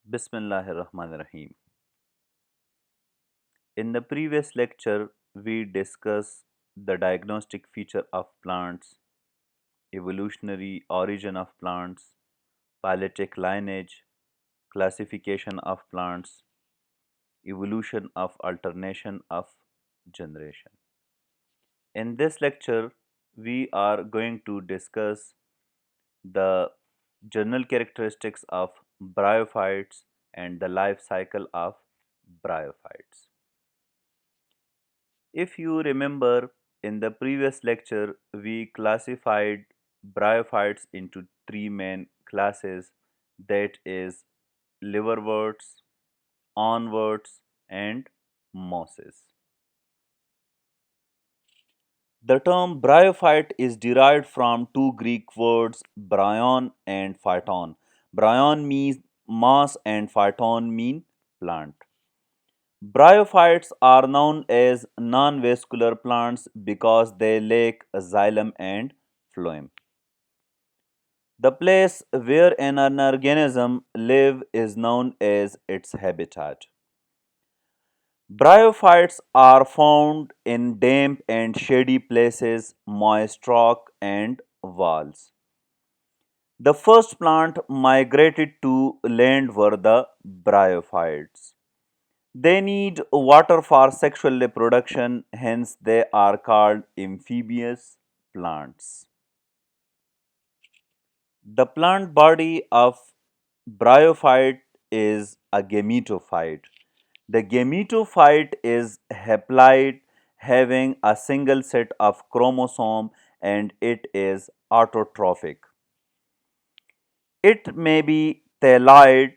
Bismillahirrahmanirrahim. In the previous lecture, we discussed the diagnostic feature of plants, evolutionary origin of plants, phyletic lineage, classification of plants, evolution of alternation of generation. In this lecture, we are going to discuss the general characteristics of bryophytes and the life cycle of bryophytes. If you remember, in the previous lecture, we classified bryophytes into three main classes, that is, liverworts, onworts, and mosses. The term bryophyte is derived from two Greek words, bryon and phyton. Bryon means mass and phyton mean plant. Bryophytes are known as non-vascular plants because they lack xylem and phloem. The place where an organism lives is known as its habitat. Bryophytes are found in damp and shady places, moist rock, and walls. The first plant migrated to land were the bryophytes. They need water for sexual reproduction, hence, they are called amphibious plants. The plant body of bryophyte is a gametophyte. The gametophyte is haploid, having a single set of chromosome, and it is autotrophic. It may be thalloid,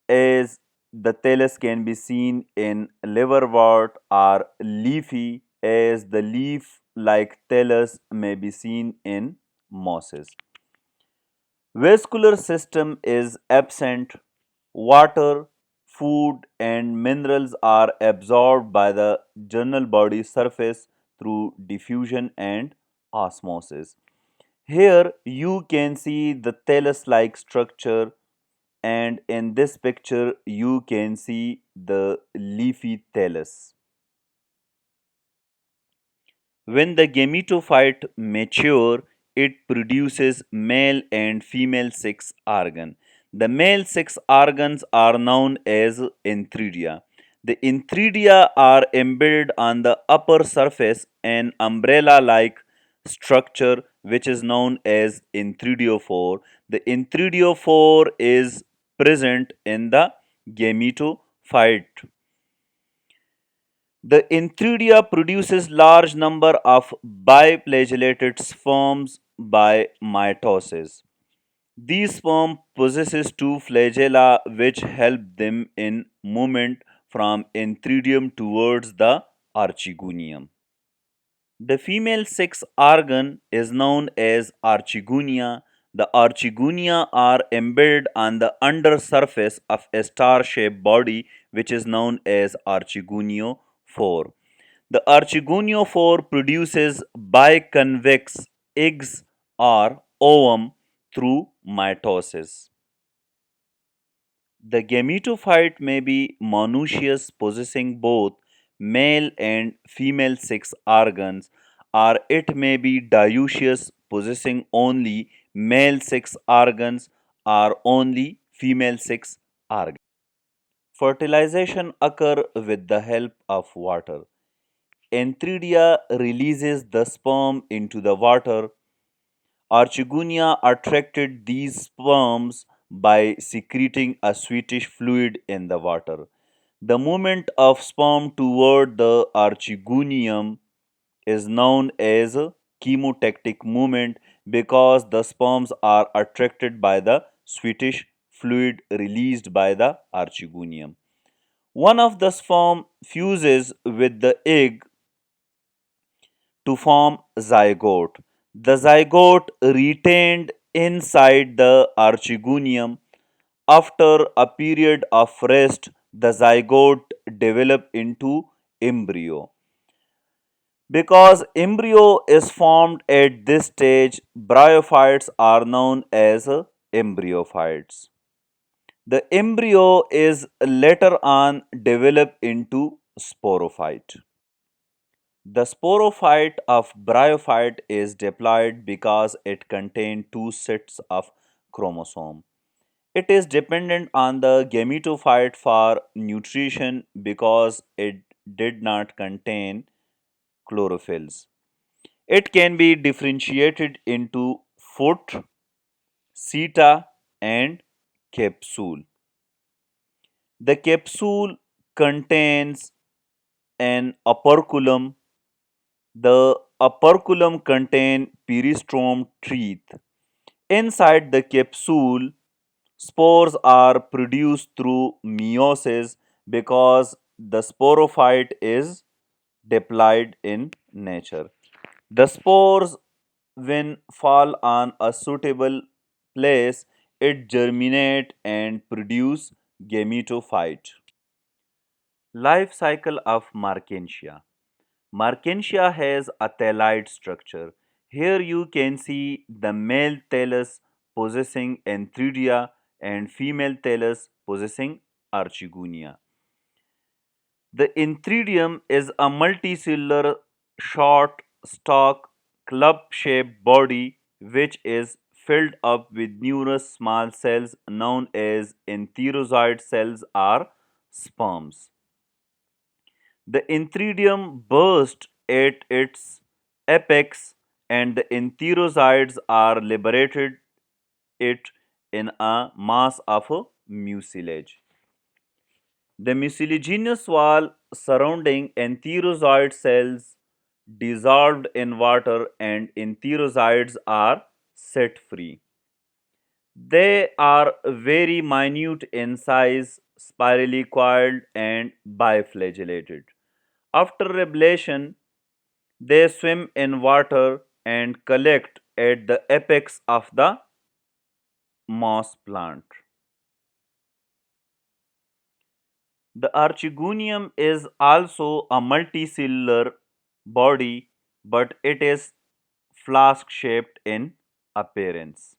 as the thallus can be seen in liverwort, or leafy, as the leaf like thallus may be seen in mosses. Vascular system is absent. Water, food, and minerals are absorbed by the general body surface through diffusion and osmosis. Here you can see the thallus-like structure, and in this picture you can see the leafy thallus. When the gametophyte mature, it produces male and female sex organ. The male sex organs are known as enthrydia. The enthrydia are embedded on the upper surface an umbrella-like structure which is known as enthridiophore. The enthridiophore is present in the gametophyte. The Enthrydia produces large number of biflagellated sperms by mitosis. These sperm possesses two flagella which help them in movement from enthrydium towards the archegonium. The female sex organ is known as archegonia. The archegonia are embedded on the under surface of a star-shaped body which is known as archegoniophore. The archegoniophore produces biconvex eggs or ovum through mitosis. The gametophyte may be monoecious, possessing both male and female sex organs, or it may be dioecious, possessing only male sex organs or only female sex organs. Fertilization occurs with the help of water. Enthrydia releases the sperm into the water. Archegonia attracted these sperms by secreting a sweetish fluid in the water. The movement of sperm toward the archegonium is known as a chemotactic movement because the sperms are attracted by the sweetish fluid released by the archegonium. One of the sperm fuses with the egg to form zygote. The zygote retained inside the archegonium. After a period of rest, the zygote develop into embryo. Because embryo is formed at this stage, bryophytes are known as embryophytes. The embryo is later on developed into sporophyte. The sporophyte of bryophyte is diploid because it contains two sets of chromosome. It is dependent on the gametophyte for nutrition because it did not contain chlorophylls. It can be differentiated into foot, seta, and capsule. The capsule contains an operculum. The operculum contains peristome teeth. Inside the capsule, spores are produced through meiosis because the sporophyte is diploid in nature. The spores, when fall on a suitable place, it germinate and produce gametophyte. Life cycle of Markensia. Markensia has a thalide structure. Here you can see the male thallus possessing antheridia and female thallus possessing archegounia. The antheridium is a multicellular short stalk club-shaped body which is filled up with numerous small cells known as antherozoid cells or sperms. The antheridium bursts at its apex and the enterocytes are liberated it in a mass of mucilage. The mucilaginous wall surrounding enterozoid cells dissolved in water and enterocytes are set free. They are very minute in size, spirally coiled, and biflagellated. After ablation, they swim in water and collect at the apex of the moss plant. The archegonium is also a multicellular body, but it is flask shaped in appearance.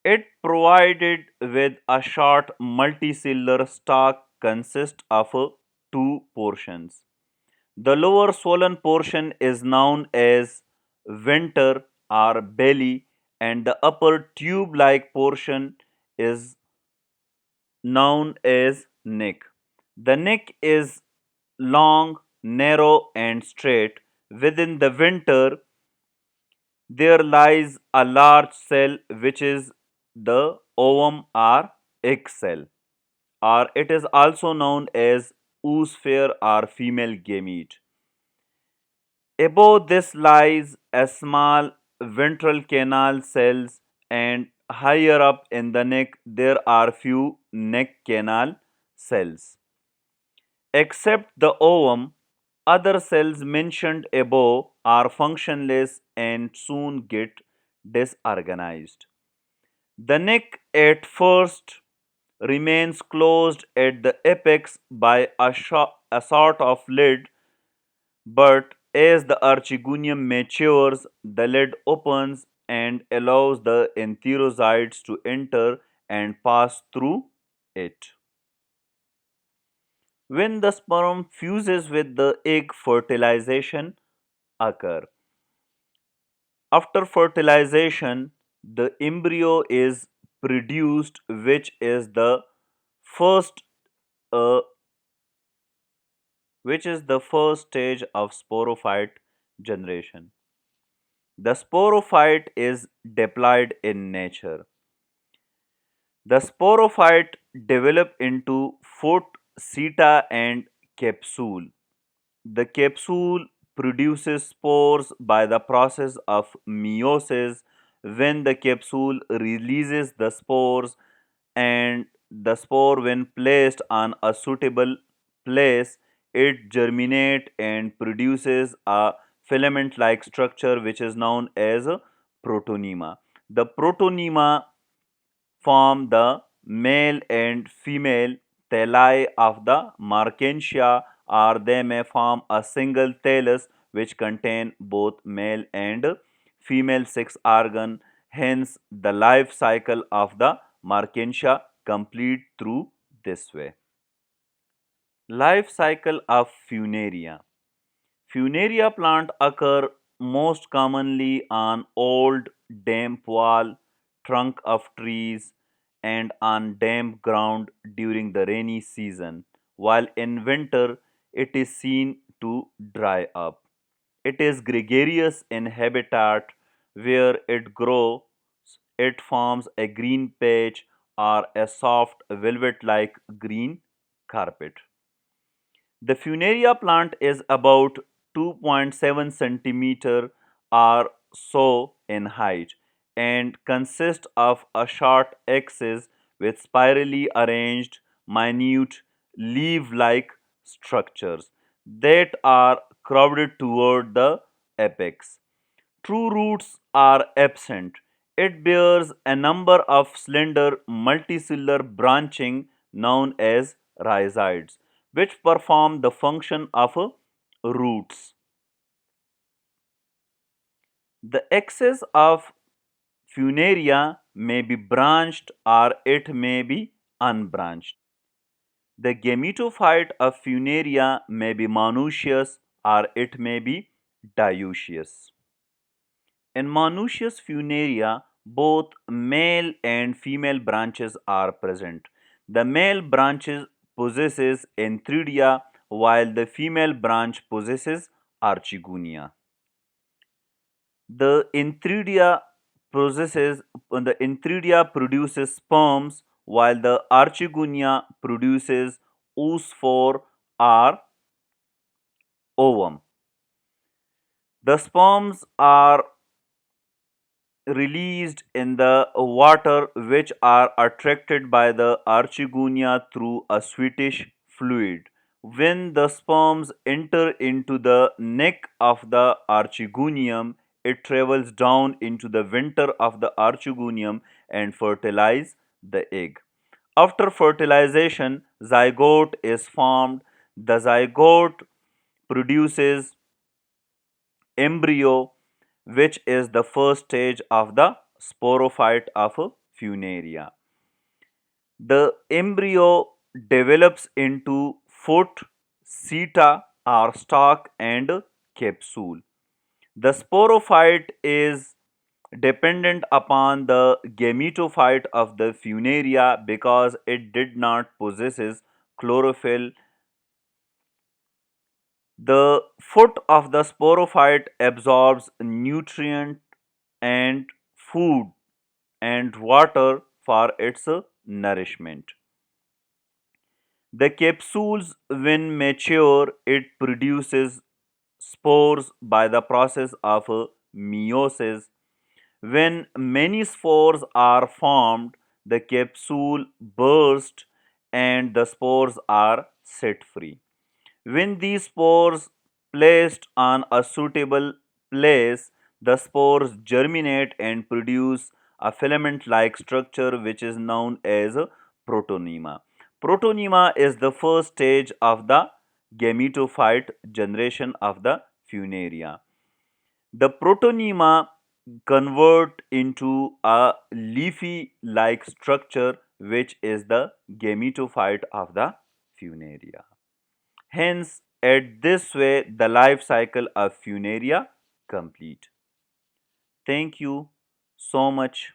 It provided with a short multicellular stalk consists of two portions. The lower swollen portion is known as venter or belly, and the upper tube like portion is known as neck. The neck is long, narrow, and straight. Within the venter, there lies a large cell which is the ovum or egg cell, or it is also known as oosphere or female gamete. Above this lies a small ventral canal cells and higher up in the neck there are few neck canal cells. Except the ovum, other cells mentioned above are functionless and soon get disorganized. The neck at first remains closed at the apex by a sort of lid, but as the archegonium matures, the lid opens and allows the enterocytes to enter and pass through it. When the sperm fuses with the egg, fertilization occurs. After fertilization, the embryo is produced, first, uh, which is the first stage of sporophyte generation. The sporophyte is diploid in nature. The sporophyte develop into foot, seta, and capsule. The capsule produces spores by the process of meiosis. When the capsule releases the spores and the spore when placed on a suitable place, it germinates and produces a filament like structure which is known as a protonema. The protonema form the male and female thalli of the Markensia, or they may form a single thallus which contain both male and female sex organ. Hence the life cycle of the Markensia complete through this way. Life cycle of Funaria. Funaria plant occur most commonly on old damp wall, trunk of trees, and on damp ground during the rainy season, while in winter it is seen to dry up. It is gregarious in habitat where it grows. It forms a green patch or a soft velvet-like green carpet. The Funaria plant is about 2.7 centimeter or so in height and consists of a short axis with spirally arranged minute leaf-like structures that are crowded toward the apex. True roots are absent. It bears a number of slender multicellular branching known as rhizoids, which perform the function of roots. The axis of Funaria may be branched or it may be unbranched. The gametophyte of Funaria may be monoecious or it may be dioecious. In monoecious Funaria, both male and female branches are present. The male branch possesses entheridia while the female branch possesses archigonia. The entheridia produces sperms while the archigonia produces oospore or ovum. The sperms are released in the water which are attracted by the archigonia through a sweetish fluid. When the sperms enter into the neck of the archigonium, it travels down into the venter of the archigonium and fertilizes the egg. After fertilization, zygote is formed. The zygote produces embryo, which is the first stage of the sporophyte of Funaria. The embryo develops into foot, seta or stalk and capsule. The sporophyte is dependent upon the gametophyte of the Funaria because it did not possesses chlorophyll. The foot of the sporophyte absorbs nutrient and food and water for its nourishment. The capsules, when mature, it produces spores by the process of meiosis. When many spores are formed, the capsule bursts and the spores are set free. When these spores placed on a suitable place, the spores germinate and produce a filament-like structure which is known as protonema. Protonema is the first stage of the gametophyte generation of the Funaria. The protonema convert into a leafy-like structure which is the gametophyte of the Funaria. Hence, at this way, the life cycle of Funaria complete. Thank you so much.